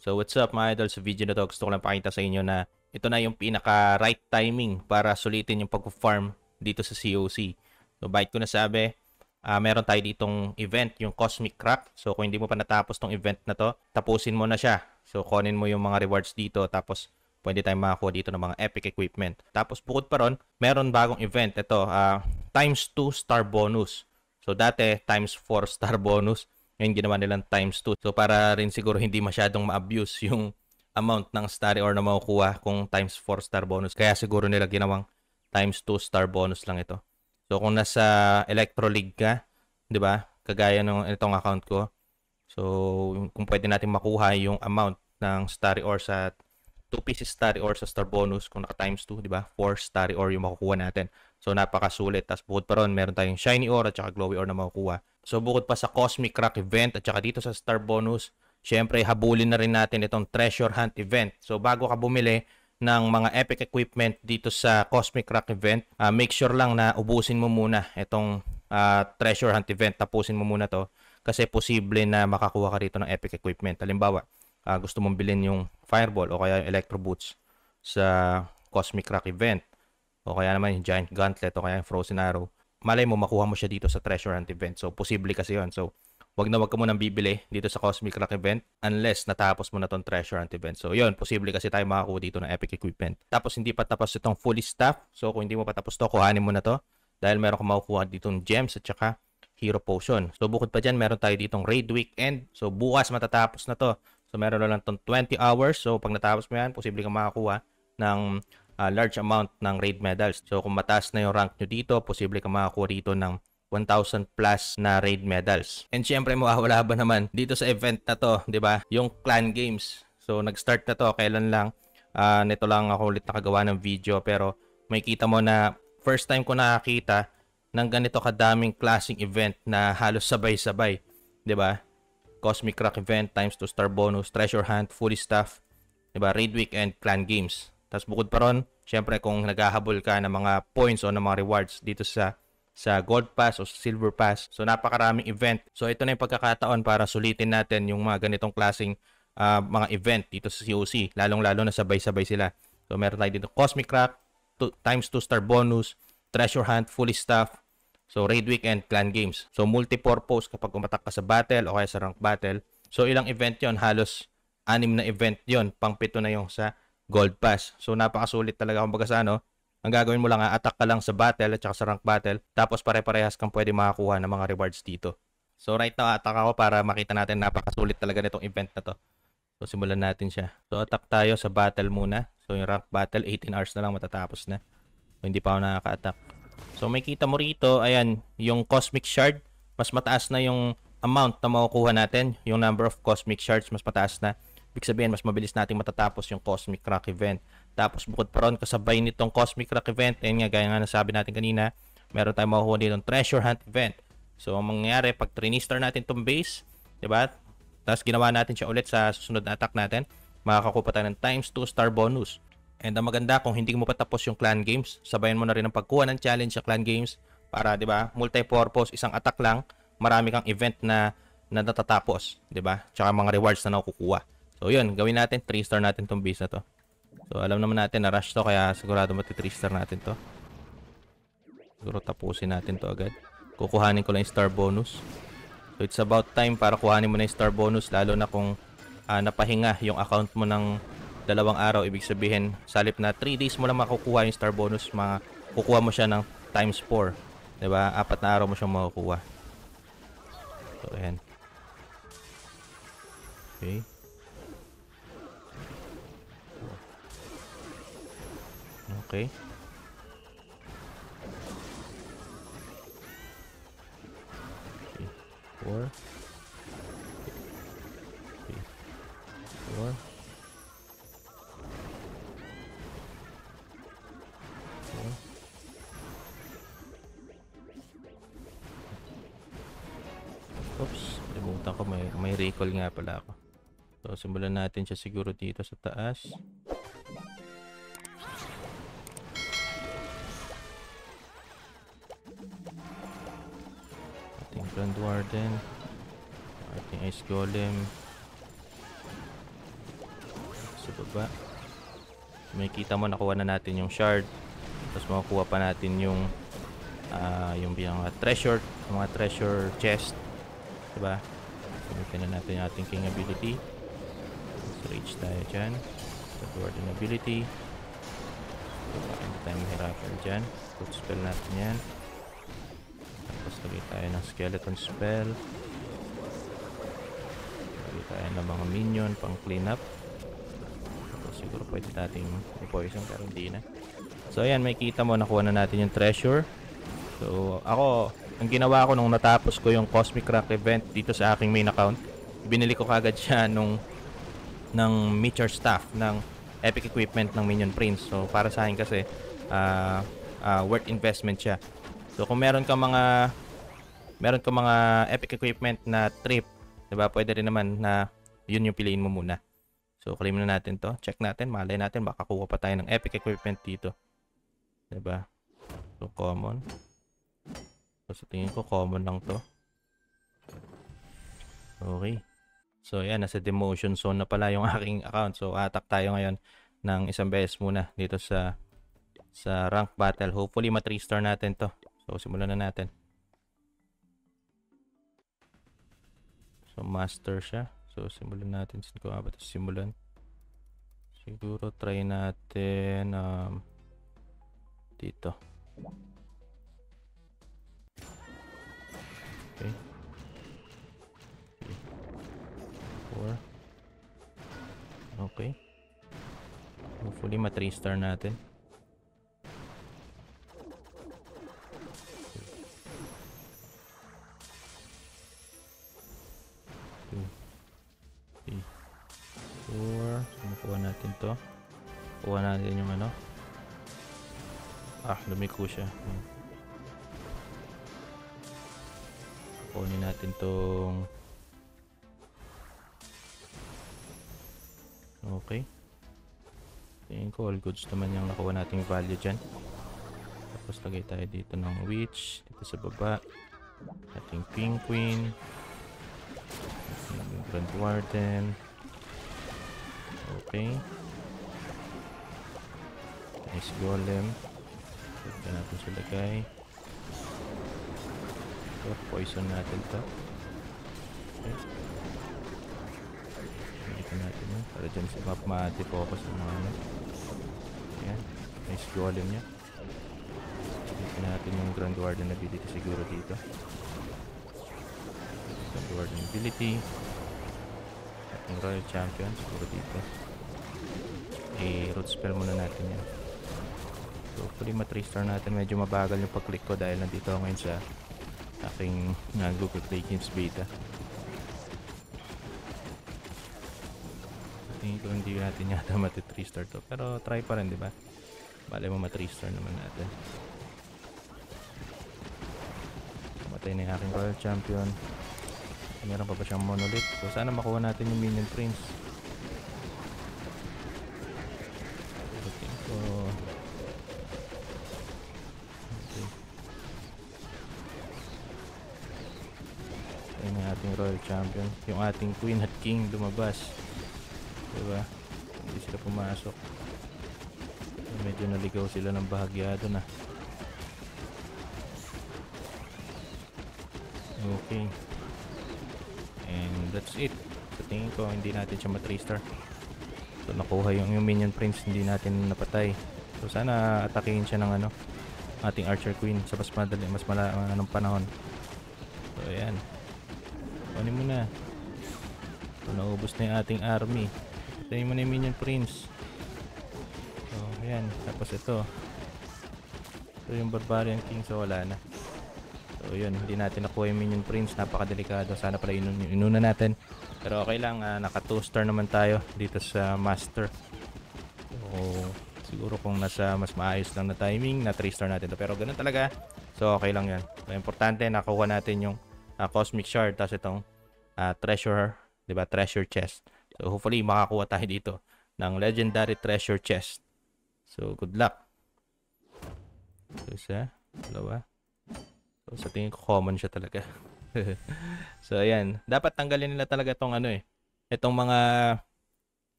So what's up mga idol, sa video na to gusto ko lang pakita sa inyo na ito na yung pinaka right timing para sulitin yung pag-farm dito sa COC. So bakit ko nasabi, meron tayo ditong event, yung Cosmic Crack. So kung hindi mo pa natapos tong event na to, tapusin mo na siya. So kunin mo yung mga rewards dito, tapos pwede tayong makakuha dito ng mga epic equipment. Tapos bukod pa ron, meron bagong event. Ito, times 2 star bonus. So dati, times 4 star bonus. Ngayon ginawa nilang times 2. So para rin siguro hindi masyadong ma-abuse yung amount ng star or na makukuha kung times 4 star bonus. Kaya siguro nila ginawang times 2 star bonus lang ito. So kung nasa Electro League ka, 'di ba? Kagaya ng itong account ko. So kung pwede natin makuha yung amount ng star or sa 2 pieces star or sa star bonus kung naka times 2, 'di ba? 4 star or yung makukuha natin. So napakasulit. Tapos bukod pa ron, meron tayong shiny ore at saka glowy ore na makukuha. So bukod pa sa Cosmic Crack event at saka dito sa Star Bonus, syempre habulin na rin natin itong Treasure Hunt event. So bago ka bumili ng mga epic equipment dito sa Cosmic Crack event, make sure lang na ubusin mo muna itong Treasure Hunt event. Tapusin mo muna to kasi posible na makakuha ka rito ng epic equipment. Halimbawa, gusto mong bilhin yung Fireball o kaya yung Electro Boots sa Cosmic Crack event o kaya naman yung Giant Gauntlet o kaya yung Frozen Arrow. Malay mo makuha mo siya dito sa Treasure Hunt event. So, posible kasi yun. So, wag ka munang bibili dito sa Cosmic Crack event unless natapos mo na tong Treasure Hunt event. So, yun. Posible kasi tayo makakuha dito ng epic equipment. Tapos, hindi pa tapos itong fully staff. So, kung hindi mo pa tapos to, kuhanin mo na to. Dahil meron kang makukuha ditong gems at saka hero potion. So, bukod pa dyan, meron tayo ditong raid weekend. So, bukas matatapos na to. So, meron na lang tong 20 hours. So, pag natapos mo yan, posible kang makakuha ng large amount ng raid medals. So kung mataas na yung rank nyo dito, posible ka makakuha dito ng 1,000 plus na raid medals. And syempre mawawala ba naman dito sa event na to, 'di ba? Yung clan games. So nag-start na to kailan lang. Nito lang ako ulit nakagawa ng video pero may kita mo na first time ko nakakita ng ganito kadaming klaseng event na halos sabay-sabay, 'di ba? Cosmic Crack event, times 2 star bonus, treasure hunt, fully staff, 'di ba? Raid week and clan games. Tapos bukod pa ron, syempre kung naghahabol ka ng mga points o ng mga rewards dito sa Gold Pass o Silver Pass. So napakaraming event. So ito na yung pagkakataon para sulitin natin yung mga ganitong klaseng mga event dito sa COC. Lalong-lalo na sabay-sabay sila. So meron tayo dito Cosmic Crack, times 2 star bonus, Treasure Hunt, fully staff, so Raid Week and Clan Games. So multi-purpose kapag umatak ka sa battle o kaya sa rank battle. So ilang event yon, halos 6 na event yon, pang 7 na yung sa Gold Pass. So napakasulit talaga kumbaga sa ano. Ang gagawin mo lang, attack ka lang sa battle at saka sa rank battle, tapos pare-parehas kang pwede makakuha ng mga rewards dito. So right now attack ako para makita natin napakasulit talaga nitong event na to. So simulan natin siya. So attack tayo sa battle muna. So yung rank battle 18 hours na lang matatapos na. So hindi pa ako nakaka-attack. So may kita mo rito, ayan, yung Cosmic Shard, mas mataas na yung amount na makukuha natin. Yung number of Cosmic Shards mas mataas na. Ibig sabihin, mas mabilis nating matatapos yung Cosmic Crack event. Tapos bukod pa ron, kasabay nitong Cosmic Crack event, ayun nga, gaya nga nasabi natin kanina, meron tayong makukuha dito ng Treasure Hunt event. So, ang mangyayari, pag trinistar natin itong base, diba? Tapos ginawa natin siya ulit sa susunod na attack natin, makakakuha tayo ng times 2 star bonus. And ang maganda, kung hindi mo pa tapos yung clan games, sabayan mo na rin ang pagkuha ng challenge sa clan games para, diba, multi-purpose, isang attack lang, marami kang event na natatapos, diba? Tsaka mga rewards na nakukuha. So yun, gawin natin, 3 star natin tong base na to. So alam naman natin na rush to, kaya sigurado mati 3 star natin to. Siguro tapusin natin to agad. Kukuhanin ko lang yung star bonus. So it's about time para kuhanin mo na yung star bonus, lalo na kung napahinga yung account mo ng 2 araw. Ibig sabihin, salip na 3 days mo lang makukuha yung star bonus, kukuha mo siya ng times 4. Diba? 4 na araw mo siyang makukuha. So ayan. Okay. Okay. Okay. 4. Okay. 4. 4. Oops, limutan ko, may recall nga pala ako. So simulan natin siya siguro dito sa taas. Grand Warden, ating Ice Golem, sa baba. May kita mo, nakuha na natin yung shard. Tapos makukuha pa natin yung mga treasure chest. Diba? Gamitin na natin yung ating king ability. So, rage tayo dyan. Sa warden ability. So, hindi tayo mahirapan dyan. Put spell natin yan. Tapos lagay tayo ng skeleton spell. Lagay tayo ng mga minion pang clean up. Tapos siguro pwede natin i-poison pero hindi na. So ayan, may kita mo, nakuha na natin yung treasure. So ako, ang ginawa ko nung natapos ko yung Cosmic Rank event dito sa aking main account, binili ko kagad siya ng Meteor Staff ng Epic Equipment ng Minion Prince. So para sa akin kasi worth investment siya. So kung meron ka mga Epic Equipment na trip, 'di ba? Pwede rin naman na yun yung piliin mo muna. So claim na natin 'to. Check natin, malay natin baka kuha pa tayo ng Epic Equipment dito. 'Di ba? So common. So tingin ko common lang 'to. Okay. So ayan, nasa demotion zone na pala yung aking account. So attack tayo ngayon ng isang beses muna dito sa rank battle. Hopefully ma 3-star natin 'to. So simulan na natin. So master siya. So simulan natin. Saan ko ba ito simulan? Siguro try natin dito. Okay. 4. Okay. Hopefully ma 3-star natin. Kuha natin to. Kuha natin yung ano. Lumiko siya. Kunin natin tong okay. Tingin ko all goods naman yung nakuha nating value dyan. Tapos lagay tayo dito ng witch. Dito sa baba. Ating king queen. Ating grand warden. Okay. Nice golem. Pwede natin siya lagay. So, poison natin to. Okay. Dito natin yun. Para dyan sa map ma-defocus ng mga ano. Ayan. Nice golem niya. Dito natin yung grand warden ability siguro dito. Grand warden ability. Ating royal champion siguro dito. Root spell muna natin yan. So hopefully ma 3-star natin. Medyo mabagal yung pag-click ko dahil nandito ako ngayon sa aking Google Play Games beta. Tingin ko hindi natin yata ma 3-star to, pero try pa rin, di ba? Bale mo ma 3-star naman natin. Matay na yung aking royal champion. Meron pa ba siyang monolith? So sana makuha natin yung Minion Prince. So okay. Ayun yung ating royal champion. Yung ating queen at king lumabas. Diba? Hindi sila pumasok. Medyo naligaw sila ng bahagyado na. Okay. And that's it. Sa tingin ko hindi natin siya ma 3-star. So nakuha yung Minion Prince, hindi natin napatay. So sana atakihin siya ng ano, ating Archer Queen sa mas madali, anong panahon. So ayan. Kunin mo na. So naubos na yung ating army. Tayo mo na yung Minion Prince. So ayan. Tapos ito. So yung Barbarian King, so wala na. So yun, hindi natin nakuha yung Minion Prince. Napakadelikado. Sana pala inuna natin. Pero okay lang, naka 2-star naman tayo dito sa Master. So siguro kung nasa mas maayos lang na timing, na 3-star natin to. Pero ganun talaga. So okay lang yan. So importante, nakuha natin yung Cosmic Shard. Tapos itong treasure, diba? Treasure chest. So hopefully makakuha tayo dito ng Legendary Treasure Chest. So good luck. So isa, dalawa. So sa tingin ko common siya talaga. So ayan, dapat tanggalin nila talaga tong ano itong mga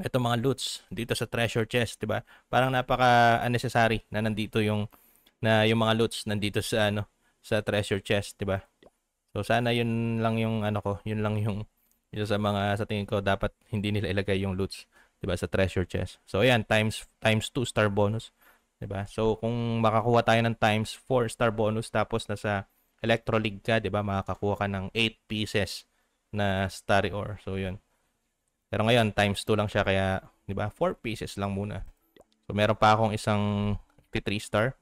itong mga loots dito sa treasure chest, 'di ba? Parang napaka-unnecessary na nandito yung mga loots nandito sa sa treasure chest, 'di ba? So sana yun lang yung yun lang yung isa sa mga sa tingin ko dapat hindi nila ilagay yung loots, 'di ba, sa treasure chest. So ayan, times 2 star bonus, 'di ba? So kung makakuha tayo ng times 4 star bonus tapos nasa Electro League ka, 'di ba? Makakakuha ka ng 8 pieces na starry ore. So yun. Pero ngayon times 2 lang siya kaya 'di ba? 4 pieces lang muna. So meron pa akong isang 3 star.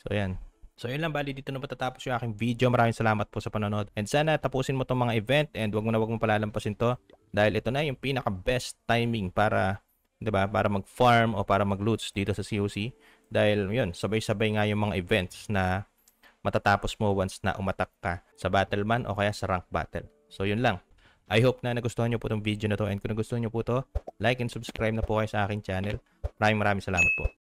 So ayan. So yun lang, bali dito na matatapos yung aking video. Maraming salamat po sa panonood. And sana tapusin mo tong mga event and wag mo palalampasin to dahil ito na yung pinaka best timing para 'di ba? Para mag-farm o para mag-loots dito sa COC dahil yun, sabay-sabay nga yung mga events na matatapos mo once na umatak ka sa battle man o kaya sa rank battle. So yun lang. I hope na nagustuhan nyo po itong video na to and kung nagustuhan nyo po to, like and subscribe na po kayo sa aking channel. Maraming salamat po.